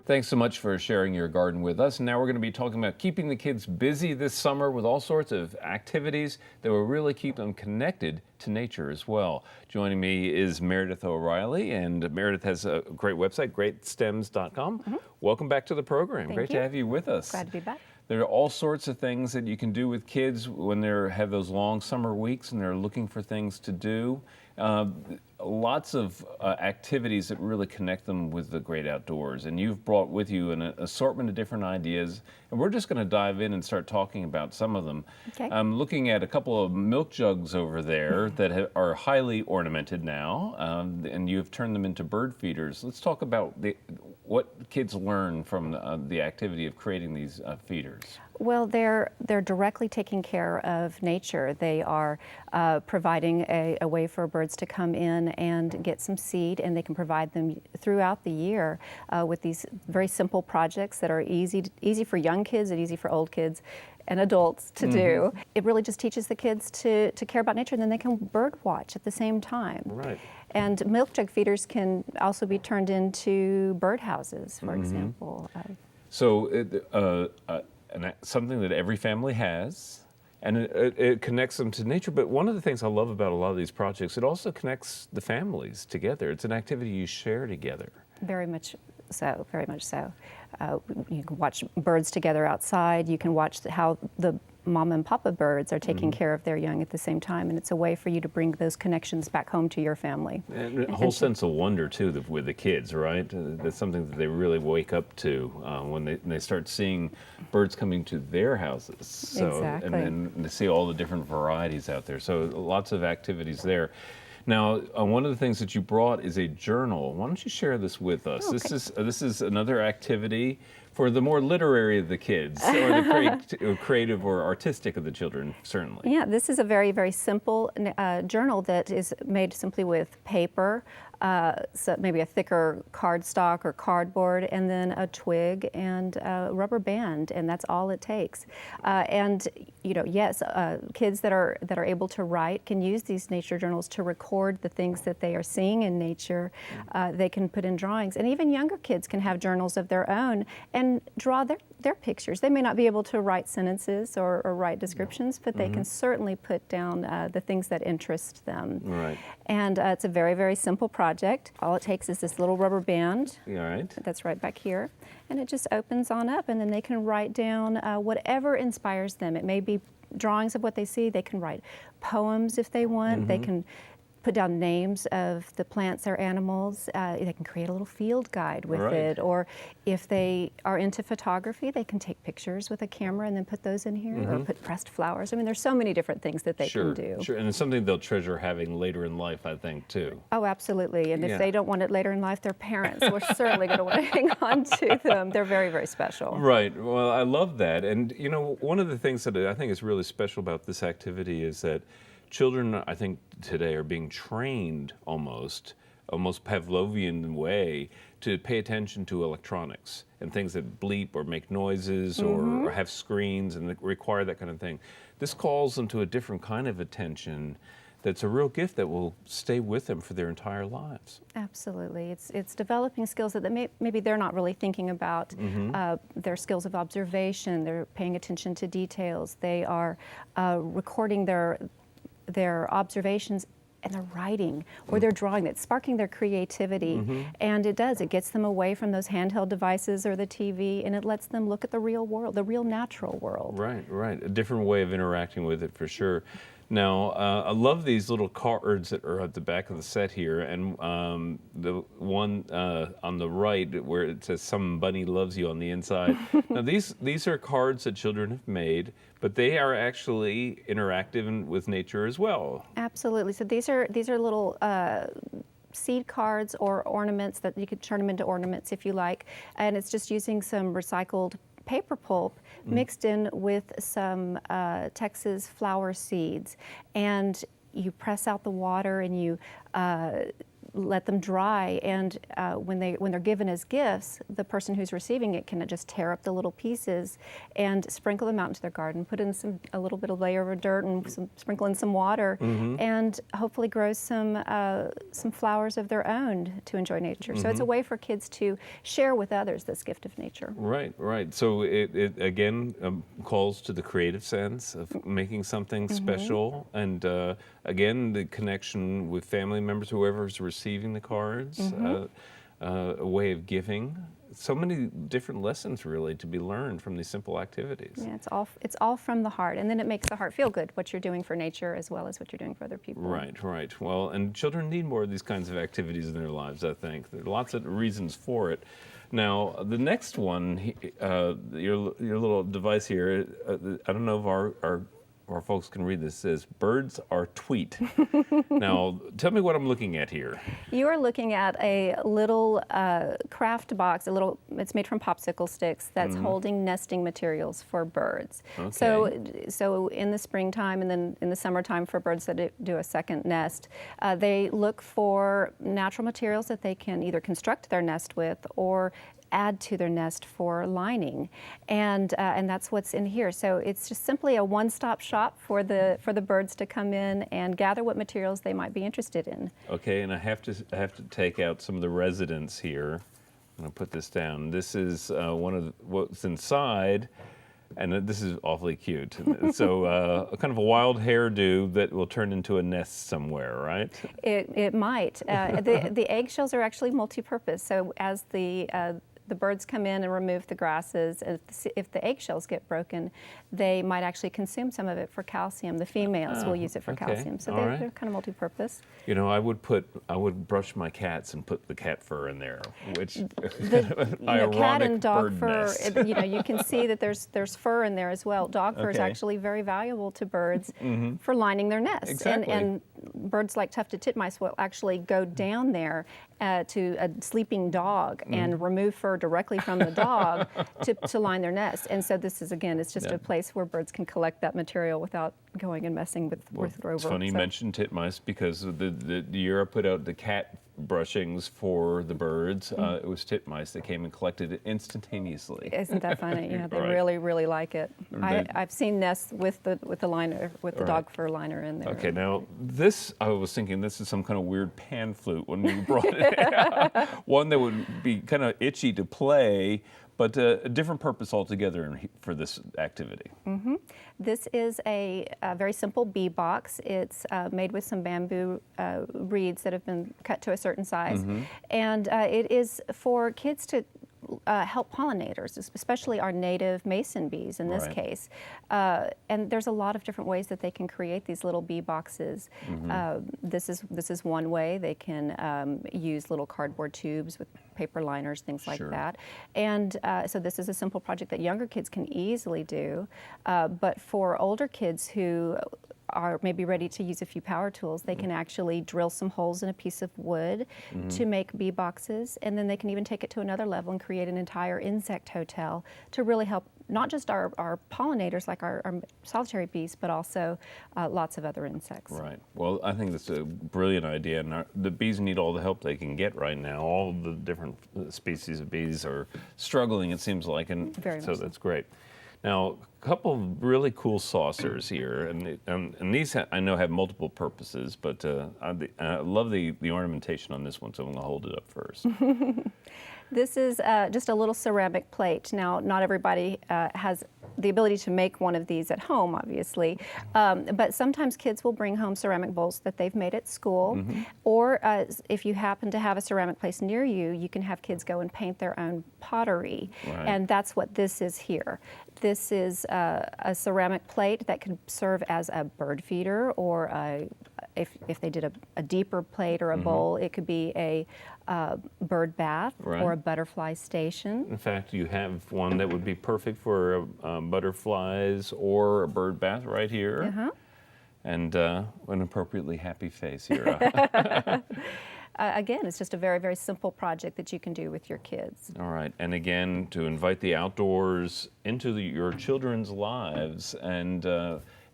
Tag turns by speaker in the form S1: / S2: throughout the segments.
S1: Thanks so much for sharing your garden with us. And now we're going to be talking about keeping the kids busy this summer with all sorts of activities that will really keep them connected to nature as well. Joining me is Meredith O'Reilly, and Meredith has a great website, greatstems.com. Welcome back to the program. Great to have you with us.
S2: Glad to be back.
S1: There are all sorts of things that you can do with kids when they have those long summer weeks and they're looking for things to do. Lots of activities that really connect them with the great outdoors. And you've brought with you an assortment of different ideas. And we're just going to dive in and start talking about some of them.
S2: Okay.
S1: I'm looking at a couple of milk jugs over there that are highly ornamented now. And you've turned them into bird feeders. Let's talk about what kids learn from the activity of creating these feeders.
S2: Well, they're directly taking care of nature. They are providing a way for birds to come in and get some seed, and they can provide them throughout the year with these very simple projects that are easy for young kids and easy for old kids and adults to do. It really just teaches the kids to care about nature, and then they can bird watch at the same time.
S1: Right.
S2: And milk jug feeders can also be turned into bird houses, for example.
S1: So something that every family has, and it connects them to nature. But one of the things I love about a lot of these projects, it also connects the families together. It's an activity you share together.
S2: Very much so, very much so. You can watch birds together outside. You can watch how the mama and papa birds are taking care of their young at the same time, and it's a way for you to bring those connections back home to your family.
S1: And a whole sense of wonder too with the kids, right? That's something that they really wake up to when they start seeing birds coming to their houses. So,
S2: Exactly.
S1: And then they see all the different varieties out there. So lots of activities there. Now, one of the things that you brought is a journal. Why don't you share this with us?
S2: Okay.
S1: This is another activity for the more literary of the kids, or the creative or artistic of the children, certainly.
S2: Yeah, this is a very, very simple journal that is made simply with paper, so maybe a thicker cardstock or cardboard, and then a twig and a rubber band, and that's all it takes. And yes, kids that are able to write can use these nature journals to record the things that they are seeing in nature. They can put in drawings, and even younger kids can have journals of their own and draw their pictures. They may not be able to write sentences or write descriptions, but they can certainly put down the things that interest them.
S1: Right.
S2: And it's a very, very simple project. All it takes is this little rubber band.
S1: All right.
S2: That's right back here. And it just opens on up, and then they can write down whatever inspires them. It may be drawings of what they see. They can write poems if they want. They can put down names of the plants or animals. They can create a little field guide with it. Or if they are into photography, they can take pictures with a camera and then put those in here, or put pressed flowers. I mean, there's so many different things that they can do.
S1: Sure, and it's something they'll treasure having later in life, I think, too.
S2: Oh, absolutely. And if they don't want it later in life, their parents were certainly going to want to hang on to them. They're very, very special.
S1: Right. Well, I love that. And, one of the things that I think is really special about this activity is that children, I think, today are being trained almost Pavlovian way to pay attention to electronics and things that bleep or make noises or have screens and that require that kind of thing. This calls them to a different kind of attention that's a real gift that will stay with them for their entire lives.
S2: Absolutely. It's developing skills that maybe they're not really thinking about. Their skills of observation, they're paying attention to details, they are recording their observations, and they're writing or they're drawing. That's sparking their creativity. And it gets them away from those handheld devices or the TV, and it lets them look at the real world, the real natural world.
S1: Right. A different way of interacting with it, for sure. Now, I love these little cards that are at the back of the set here, and the one on the right where it says "Some bunny loves you" on the inside. Now, these are cards that children have made, but they are actually interactive with nature as well.
S2: Absolutely. So these are little seed cards or ornaments that you could turn them into ornaments if you like, and it's just using some recycled paper pulp mixed in with some Texas flower seeds, and you press out the water and you let them dry, and when they're given as gifts, the person who's receiving it can just tear up the little pieces and sprinkle them out into their garden, put in a little bit of layer of dirt and sprinkle in some water, and hopefully grow some flowers of their own to enjoy nature. So it's a way for kids to share with others this gift of nature.
S1: Right, right. So it again calls to the creative sense of making something special, and again, the connection with family members, whoever's receiving the cards, a way of giving. So many different lessons really to be learned from these simple activities.
S2: Yeah, it's all from the heart, and then it makes the heart feel good, what you're doing for nature as well as what you're doing for other people.
S1: Right, right. Well, and children need more of these kinds of activities in their lives, I think. There are lots of reasons for it. Now, the next one, your little device here, I don't know if our folks can read this, says, birds are tweet. Now, tell me what I'm looking at here.
S2: You are looking at a little craft box, it's made from popsicle sticks that's holding nesting materials for birds.
S1: Okay.
S2: So in the springtime and then in the summertime for birds that do a second nest, they look for natural materials that they can either construct their nest with or add to their nest for lining, and that's what's in here. So it's just simply a one-stop shop for the birds to come in and gather what materials they might be interested in.
S1: Okay, and I have to take out some of the residents here. I'm going to put this down. This is one of what's inside, and this is awfully cute. So kind of a wild hairdo that will turn into a nest somewhere, right?
S2: It might. The eggshells are actually multi-purpose. So as the birds come in and remove the grasses, if the eggshells get broken, they might actually consume some of it for calcium. The females will use it for calcium. So they're kind of multi-purpose.
S1: You know, I would brush my cats and put the cat fur in there, which
S2: cat and dog fur.
S1: Nest.
S2: You can see that there's fur in there as well. Dog fur is actually very valuable to birds for lining their nests.
S1: Exactly.
S2: And birds like tufted titmice will actually go down there to a sleeping dog and remove fur directly from the dog to line their nest. And so this is, again, it's just a place where birds can collect that material without going and messing with Rover.
S1: It's funny you mentioned titmice, because the year I put out the cat brushings for the birds, it was titmice that came and collected it instantaneously.
S2: Isn't that funny? Yeah, they
S1: Right.
S2: really like it. I've seen nests with the liner, with the dog fur liner in there.
S1: Okay, now this, I was thinking this is some kind of weird pan flute when you brought it out. One that would be kind of itchy to play, but a different purpose altogether for this activity.
S2: This is a very simple bee box. It's made with some bamboo reeds that have been cut to a certain size. And it is for kids to help pollinators, especially our native mason bees in this case. And there's a lot of different ways that they can create these little bee boxes. This is one way. They can use little cardboard tubes with paper liners, things like that. And so this is a simple project that younger kids can easily do. But for older kids who are maybe ready to use a few power tools, they can actually drill some holes in a piece of wood to make bee boxes, and then they can even take it to another level and create an entire insect hotel to really help not just our pollinators like our solitary bees, but also lots of other insects. Right.
S1: Well, I think that's a brilliant idea, and the bees need all the help they can get right now. All the different species of bees are struggling, it seems like, and so that's great. Now, a couple of really cool saucers here, and these I know have multiple purposes, but I love the ornamentation on this one, so I'm going to hold it up first.
S2: This is just a little ceramic plate. Now, not everybody has the ability to make one of these at home, obviously, but sometimes kids will bring home ceramic bowls that they've made at school, or if you happen to have a ceramic place near you, you can have kids go and paint their own pottery, and that's what this is here. This is a ceramic plate that can serve as a bird feeder, or if they did a deeper plate or a bowl, it could be a bird bath or a butterfly station.
S1: In fact, you have one that would be perfect for butterflies or a bird bath right here. And an appropriately happy face here.
S2: Again, it's just a very, very simple project that you can do with your kids.
S1: All right, and again, to invite the outdoors into your children's lives, and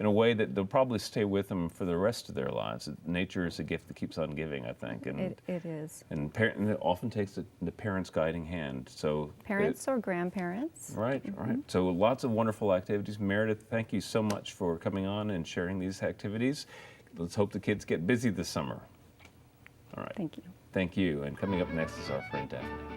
S1: in a way that they'll probably stay with them for the rest of their lives. Nature is a gift that keeps on giving, I think. And
S2: It is.
S1: and it often takes the parent's guiding hand. So
S2: Parents or grandparents.
S1: right. So lots of wonderful activities. Meredith, thank you so much for coming on and sharing these activities. Let's hope the kids get busy this summer. All right.
S2: Thank you.
S1: Thank you. And coming up next is our friend Daphne.